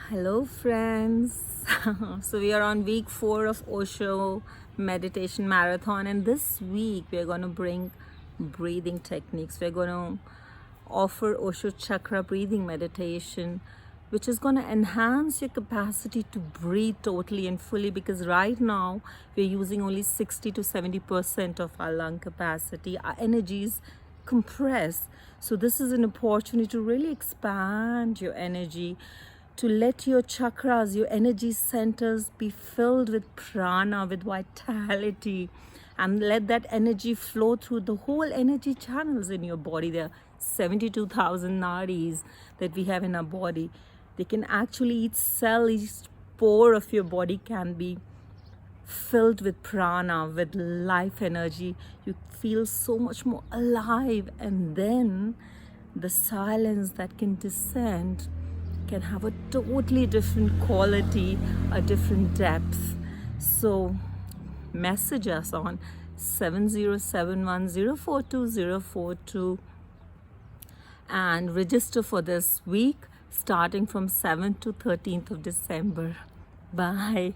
Hello, friends. So, we are on week 4 of OSHO Meditation Marathon, and this week we are going to bring breathing techniques. We're going to offer OSHO Chakra breathing meditation, which is going to enhance your capacity to breathe totally and fully, because right now we're using only 60 to 70% of our lung capacity. Our energy is compressed. So, this is an opportunity to really expand your energy, to let your chakras, your energy centers be filled with prana, with vitality, and let that energy flow through the whole energy channels in your body. There are 72,000 nadis that we have in our body. They can actually, each cell, each pore of your body can be filled with prana, with life energy. You feel so much more alive, and then the silence that can descend can have a totally different quality, a different depth. So message us on 7071042042 and register for this week starting from 7th to 13th of December. Bye.